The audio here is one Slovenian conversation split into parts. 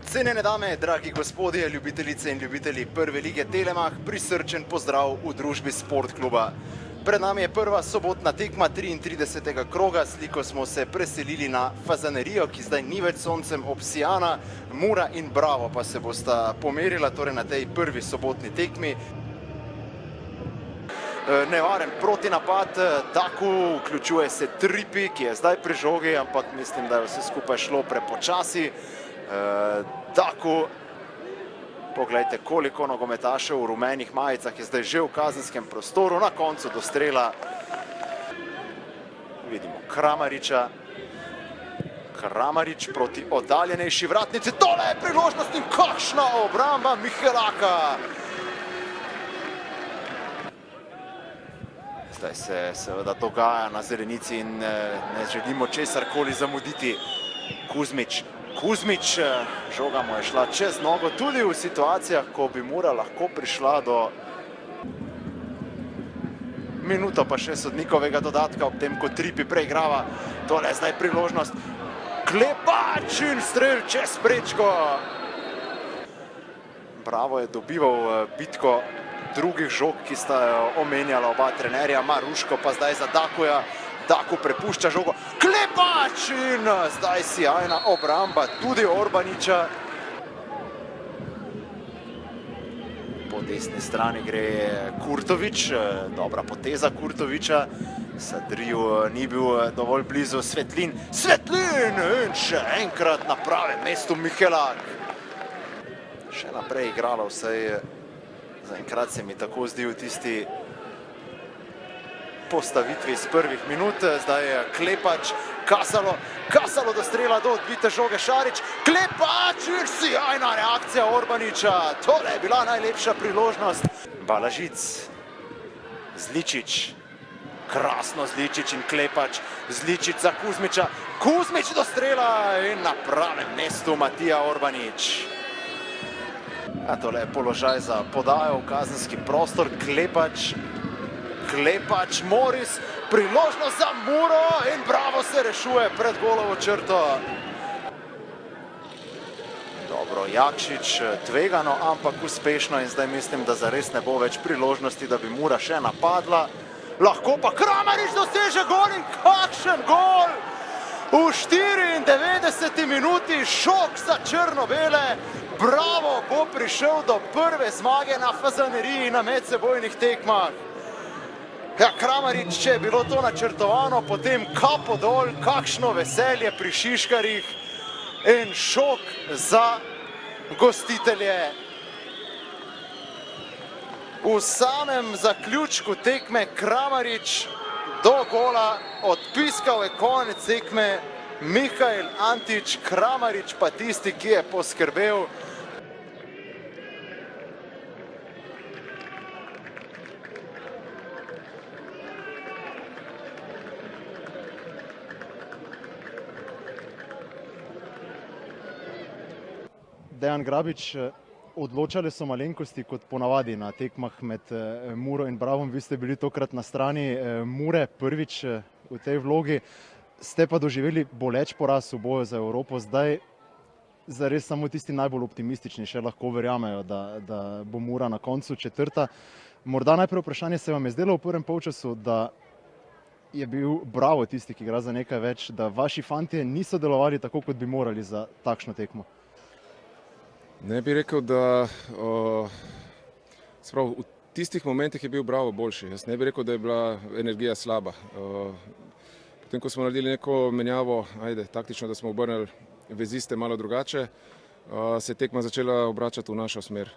Cenjene dame, dragi gospodje, ljubitelice in ljubitelji prve lige Telemach, prisrčen pozdrav v družbi Sportkluba. Pred nami je prva sobotna tekma 33. kroga, sliko smo se preselili na Fazanerijo, ki zdaj ni več soncem obsijana, Mura in Bravo pa se bosta pomerila torej na tej prvi sobotni tekmi. Nevaren protinapad, Daku vključuje se Tripi, ki je zdaj pri žogi, ampak mislim, da je vse skupaj šlo prepočasi. Daku, poglejte, koliko nogometašev v rumenih majicah je zdaj že v kazenskem prostoru, na koncu do strela. Vidimo Kramariča. Kramarič proti oddaljenejši vratnici, tole je priložnost in kakšna obramba Mihelaka. Zdaj se seveda dogaja na zelenici in ne želimo česarkoli zamuditi. Kuzmič, žoga mu je šla čez nogo, tudi v situacijah, ko bi Mura lahko prišla do minuto pa še sodnikovega dodatka, ob tem, ko Tripi preigrava. Tole je zdaj priložnost. Klepač in strel čez prečko. Bravo je dobival bitko drugih žog, ki sta omenjala oba trenerja, Maruško pa zdaj za Dakuja. Daku prepušča žogo, Klepač in zdaj sjajna obramba tudi Orbaniča. Po desni strani gre Kurtovič, dobra poteza Kurtoviča. Sadriju ni bil dovolj blizu Svetlin. Svetlin in še enkrat na pravem mestu Mihelak. Še naprej igralo, vsaj zaenkrat se mi tako zdi v tisti postavitvi iz prvih minut. Zdaj je Klepač, Kasalo do strela, do odbite žoge Šarič. Klepač in sjajna reakcija Orbaniča. Tole je bila najlepša priložnost. Balažic, Zličič, krasno Zličič in Klepač. Zličič za Kuzmiča, Kuzmič do strela in na pravem mestu Matija Orbanič. Tole je položaj za podajo v kazenski prostor. Klepač, Moris, priložnost za Muro in Bravo se rešuje pred golovo črto. Dobro, Jakšič tvegano, ampak uspešno in zdaj mislim, da zares ne bo več priložnosti, da bi Mura še napadla. Lahko pa Kramarič doseže gol in kakšen gol! V 94. minuti šok za črno-bele. Bravo bo prišel do prve zmage na Fazaneriji na medsebojnih tekmah. Kramarič, če je bilo to načrtovano, potem kapo dol, kakšno veselje pri Šiškarjih in šok za gostitelje. V samem zaključku tekme Kramarič do gola, odpiskal je konec tekme Mihael Antić, Kramarič pa tisti, ki je poskrbel. Dejan Grabič, odločale so malenkosti kot ponavadi na tekmah med Muro in Bravom. Vi ste bili tokrat na strani Mure prvič v tej vlogi. Ste pa doživeli boleč poraz v boju za Evropo. Zdaj zares samo tisti najbolj optimistični še lahko verjamejo, da bo Mura na koncu četrta. Morda najprej vprašanje, se vam je zdelo v prvem polčasu, da je bil Bravo tisti, ki igra za nekaj več, da vaši fantje niso delovali tako, kot bi morali za takšno tekmo? Ne bi rekel, da v tistih momentih je bil Bravo boljši. Jaz ne bi rekel, da je bila energija slaba. Potem, ko smo naredili neko menjavo, taktično, da smo obrnili veziste malo drugače, se je tekma začela obračati v našo smer.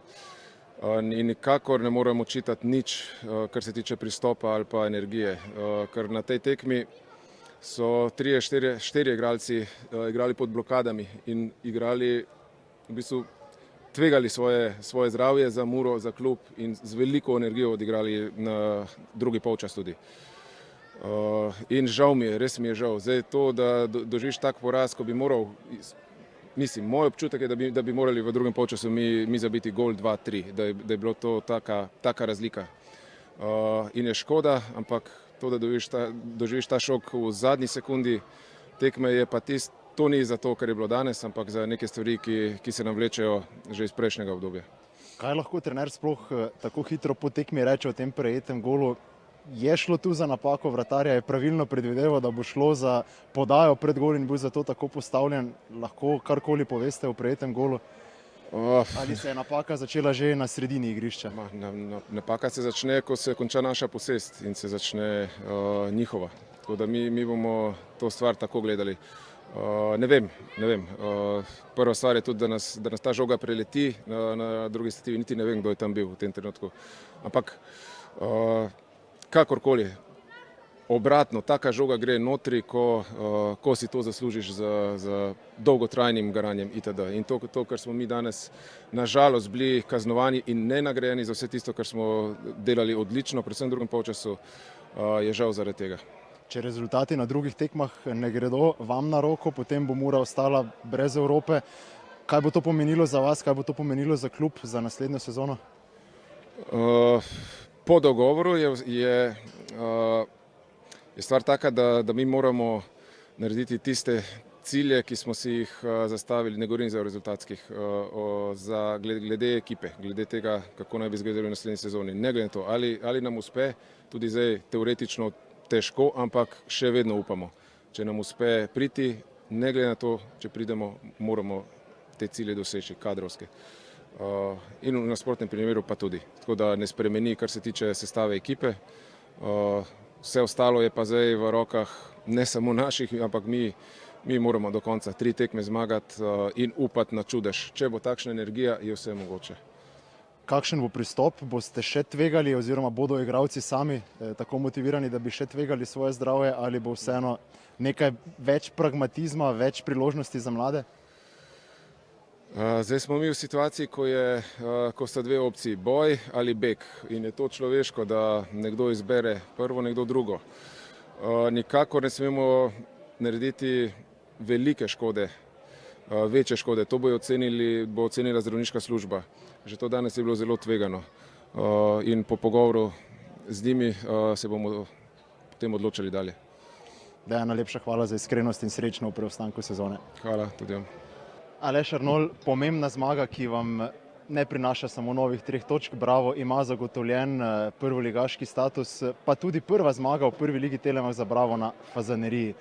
In nikakor ne moremo očitati nič, kar se tiče pristopa ali pa energije. Ker na tej tekmi so 3-4 igralci igrali pod blokadami in igrali v bistvu tvegali svoje zdravje za Muro, za klub in z veliko energijo odigrali na drugi polčas tudi. In žal mi je, res mi je žal. Zdaj to, da doživiš tak poraz, ko bi moral, mislim, moj občutek je, da bi morali v drugem polčasu mi zabiti gol 2-3, da je bilo to taka razlika. In je škoda, ampak to, da doživiš ta šok v zadnji sekundi tekme, je pa to ni zato, ker je bilo danes, ampak za neke stvari, ki se nam vlečejo že iz prejšnjega obdobja. Kaj lahko trener sploh tako hitro po tekmi reče o tem prejetem golu? Je šlo tu za napako vratarja, je pravilno predvideval, da bo šlo za podajo pred gol in bil zato tako postavljen? Lahko karkoli poveste o prejetem golu? Ali se je napaka začela že na sredini igrišča? Napaka se začne, ko se konča naša posest in se začne njihova. Tako da mi bomo to stvar tako gledali. Ne vem. Prva stvar je tudi, da nas ta žoga preleti, na drugi strani niti ne vem, kdo je tam bil v tem trenutku. Ampak kakorkoli, obratno, taka žoga gre notri, ko si to zaslužiš z dolgotrajnim garanjem itd. In to, kar smo mi danes nažalost bili kaznovani in ne nagrajeni za vse tisto, kar smo delali odlično, predvsem v drugem polčasu, je žal zaradi tega. Če rezultati na drugih tekmah ne gredo vam na roko, potem bo Mura ostala brez Evrope. Kaj bo to pomenilo za vas, kaj bo to pomenilo za klub za naslednjo sezono? Po dogovoru je stvar taka, da mi moramo narediti tiste cilje, ki smo si jih zastavili, ne govorim za rezultatskih, glede ekipe, glede tega, kako naj bi izgledali v naslednji sezoni. Ne glede na to, ali nam uspe, tudi zdaj teoretično težko, ampak še vedno upamo. Če nam uspe priti, ne glede na to, če pridemo, moramo te cilje doseči, kadrovske. In v nasprotnem primeru pa tudi. Tako da ne spremeni, kar se tiče sestave ekipe. Vse ostalo je pa zdaj v rokah ne samo naših, ampak mi moramo do konca 3 tekme zmagati in upati na čudež. Če bo takšna energija, je vse mogoče. Kakšen bo pristop? Boste še tvegali oziroma bodo igralci sami tako motivirani, da bi še tvegali svoje zdravje, ali bo vseeno nekaj več pragmatizma, več priložnosti za mlade? Zdaj smo mi v situaciji, ko sta dve opciji, boj ali beg, in je to človeško, da nekdo izbere prvo, nekdo drugo. Nikakor ne smemo narediti velike škode, večje škode, to bo ocenila zdravniška služba. Že to danes je bilo zelo tvegano in po pogovoru z njimi se bomo potem odločili dalje. Dejan, najlepša hvala za iskrenost in srečno v preostanku sezone. Hvala tudi vam. Aleš Arnolj, pomembna zmaga, ki vam ne prinaša samo novih 3 točk, Bravo ima zagotovljen prvoligaški status, pa tudi prva zmaga v prvi ligi Telemach za Bravo na Fazaneriji.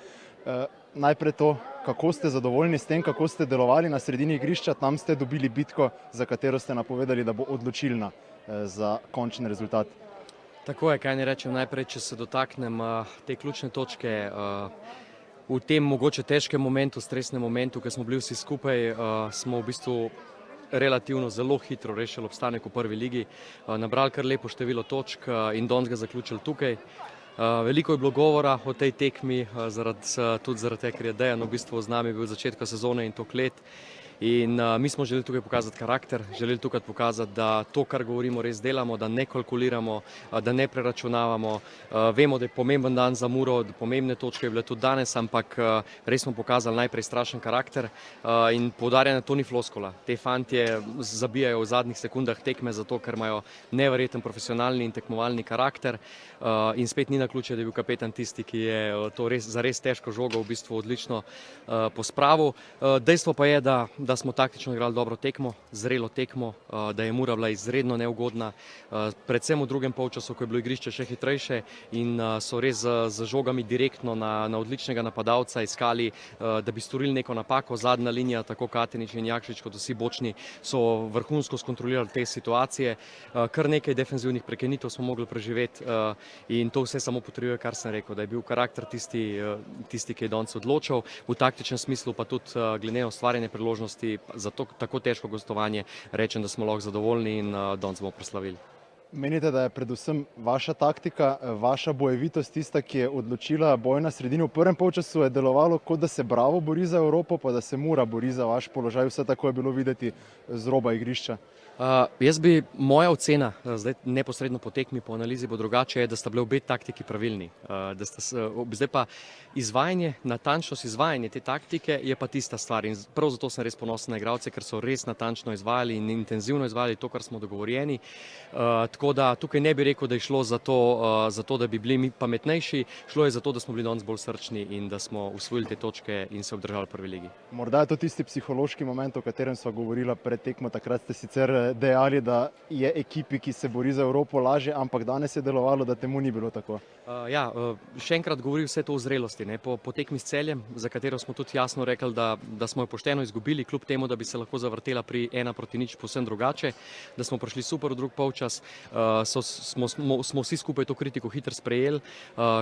Najprej to, kako ste zadovoljni s tem, kako ste delovali na sredini igrišča, tam ste dobili bitko, za katero ste napovedali, da bo odločilna za končni rezultat. Tako je, kaj ne rečem, najprej, če se dotaknem te ključne točke, v tem mogoče težkem momentu, stresnem momentu, ko smo bili vsi skupaj, smo v bistvu relativno zelo hitro rešili obstanek v prvi ligi, nabrali kar lepo število točk in danes ga zaključili tukaj. Veliko je bilo govora o tej tekmi, tudi zaradi tega, ker je Dejan v bistvu z nami bil od začetka sezone in toliko let. In mi smo želeli tukaj pokazati karakter, želeli tukaj pokazati, da to, kar govorimo, res delamo, da ne kalkuliramo, da ne preračunavamo. Vemo, da je pomemben dan za Muro, da pomembne točke je bile tudi danes, ampak res smo pokazali najprej strašen karakter in poudarjanje, to ni floskola. Te fantje zabijajo v zadnjih sekundah tekme zato, ker imajo neverjeten profesionalni in tekmovalni karakter in spet ni naključje, da je bil kapetan tisti, ki je to za res težko žogo v bistvu odlično pospravil. Dejstvo pa je, da smo taktično igrali dobro tekmo, zrelo tekmo, da je Mura bila izredno neugodna, predvsem v drugem polčasu, ko je bilo igrišče še hitrejše in so res z žogami direktno na odličnega napadalca iskali, da bi storili neko napako. Zadnja linija, tako Katenič in Jakšič kot vsi bočni, so vrhunsko skontrolirali te situacije. Kar nekaj defenzivnih prekinitev smo mogli preživeti in to vse samo potrjuje, kar sem rekel, da je bil karakter tisti, ki je danes odločal. V taktičnem smislu pa tudi glede na ustvarjanje priložnosti za tako težko gostovanje rečem, da smo lahko zadovoljni in danes bomo proslavili. Menite, da je predvsem vaša taktika, vaša bojevitost tista, ki je odločila boj na sredini? V prvem polčasu je delovalo, kot da se Bravo bori za Evropo, pa da se Mura bori za vaš položaj, vse tako je bilo videti z roba igrišča. Moja ocena, zdaj neposredno po tekmi, po analizi bo drugače, je, da sta bile obe taktiki pravilni. Zdaj pa izvajanje, natančnost izvajanja te taktike je pa tista stvar in prav zato sem res ponosen na igralce, ker so res natančno izvajali in intenzivno izvajali to, kar smo dogovorjeni. Tako da tukaj ne bi rekel, da je šlo za to, da bi bili mi pametnejši, šlo je za to, da smo bili danes bolj srčni in da smo usvojili te točke in se obdržali v prvi ligi. Morda je to tisti psihološki moment, o katerem sva govorila pred tekmo. Takrat ste sicer dejali, da je ekipi, ki se bori za Evropo, lažje, ampak danes je delovalo, da temu ni bilo tako. Še enkrat govori vse to o zrelosti. Po tekmi s Celjem, za katero smo tudi jasno rekli, da smo jo pošteno izgubili, kljub temu, da bi se lahko zavrtela pri 1-0 povsem drugače, da smo prišli super v drug polčas, smo vsi skupaj to kritiko hitro sprejeli,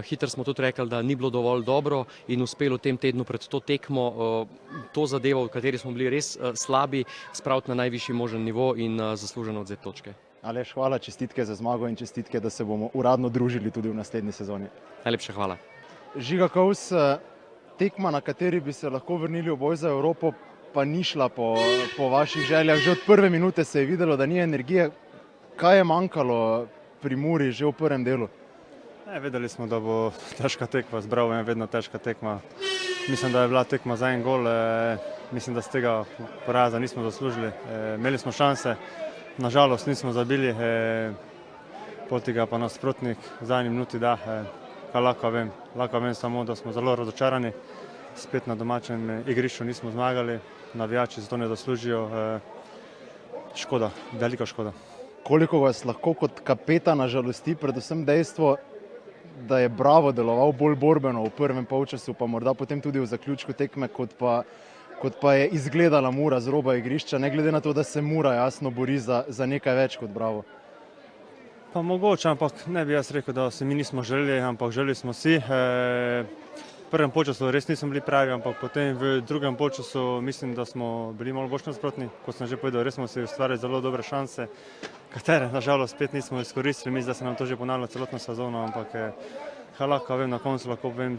hitro smo tudi rekli, da ni bilo dovolj dobro in uspelo v tem tednu pred to tekmo to zadevo, v kateri smo bili res slabi, spraviti na najvišji možen nivo in zasluženo odzeti točke. Aleš, hvala, čestitke za zmago in čestitke, da se bomo uradno družili tudi v naslednji sezoni. Najlepša hvala. Žiga Kovs, tekma, na kateri bi se lahko vrnili v boj za Evropo, pa ni šla po vaših željah. Že od prve minute se je videlo, da ni energije. Kaj je manjkalo pri Muri že v prvem delu? Vedeli smo, da bo težka tekma, z Bravom je vedno težka tekma. Mislim, da je bila tekma za en gol. Mislim, da z tega poraza nismo zaslužili. Imeli smo šanse, nažalost nismo zabili. Poti ga pa nasprotnik v zadnji minuti da. Lahko vem samo, da smo zelo razočarani. Spet na domačem igrišču nismo zmagali, navijači zato ne zaslužijo. Škoda, velika škoda. Koliko vas lahko kot kapetana žalosti, predvsem dejstvo, da je Bravo deloval bolj borbeno v prvem polčasu, pa morda potem tudi v zaključku tekme, kot pa je izgledala Mura z roba igrišča, ne glede na to, da se Mura jasno bori za nekaj več kot Bravo? Pa mogoče, ampak ne bi jaz rekel, da se mi nismo želeli, ampak želeli smo si. V prvem polčasu res nismo bili pravi, ampak potem v drugem polčasu mislim, da smo bili malo bolj nasprotni. Kot sem že povedal, res smo si ustvarili zelo dobre šanse, katere nažalost spet nismo izkoristili. Mislim, da se nam to že ponavlja celotno sezono, ampak lahko vem, na koncu lahko povem,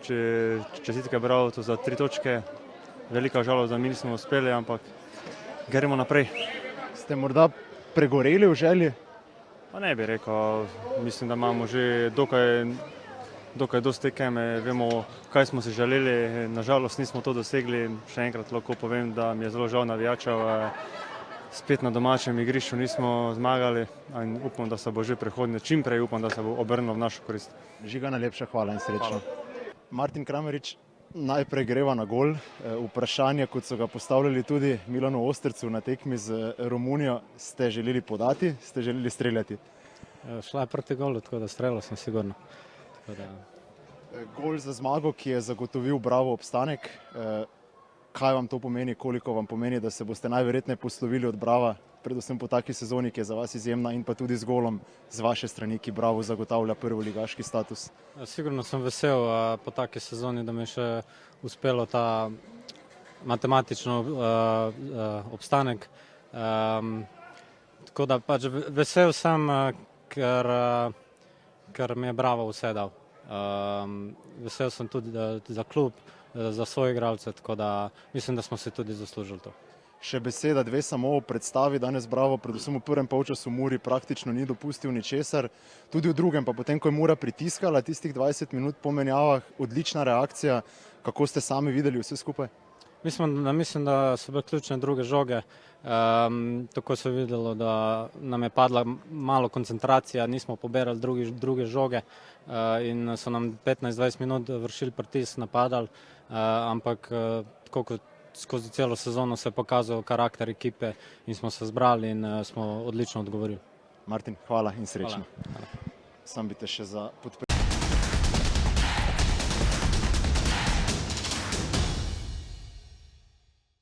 čestitke Bravo za 3 točke. Velika žalost, da mi nismo uspeli, ampak gremo naprej. Ste morda pregoreli v želji? Pa ne bi rekel, mislim, da imamo že dokaj dosti tekem, vemo, kaj smo si želeli, nažalost nismo to dosegli. Še enkrat lahko povem, da mi je zelo žal navijačev, spet na domačem igrišču nismo zmagali in upam, da se bo že prihodnje, čim prej upam, da se bo obrnilo v našo korist. Žiga, najlepša hvala in srečno. Martin Kramarič, najprej greva na gol. Vprašanje, kot so ga postavljali tudi Milanu Ostercu na tekmi z Romunijo, ste želeli podati, ste želeli streljati? Šla je proti golu, tako da streljal sem sigurno. Gol za zmago, ki je zagotovil Bravo obstanek. Kaj vam to pomeni, koliko vam pomeni, da se boste najverjetneje poslovili od Brava, predvsem po taki sezoni, ki je za vas izjemna, in pa tudi z golom z vaše strani, ki Bravo zagotavlja prvoligaški status? Sigurno sem vesel po taki sezoni, da mi je še uspelo ta matematično obstanek. Tako da pač vesel sem, ker mi je Bravo vse dal. Vesel sem tudi za klub, za svoje igralce, tako da mislim, da smo se tudi zaslužili to. Še beseda, dve samo o predstavi. Danes Bravo, predvsem v prvem polčasu Muri, praktično ni dopustil ničesar. Tudi v drugem, pa potem, ko je Mura pritiskala tistih 20 minut po menjavah, odlična reakcija. Kako ste sami videli vse skupaj? Mislim, da so bile ključne druge žoge. Tako se je videlo, da nam je padla malo koncentracija, nismo poberali druge žoge in so nam 15-20 minut vršili pritisk, napadali, ampak tako kot skozi celo sezono se je pokazal karakter ekipe in smo se zbrali in smo odlično odgovorili. Martin, hvala in srečno. Hvala. Sam bi te še za podpredsednik.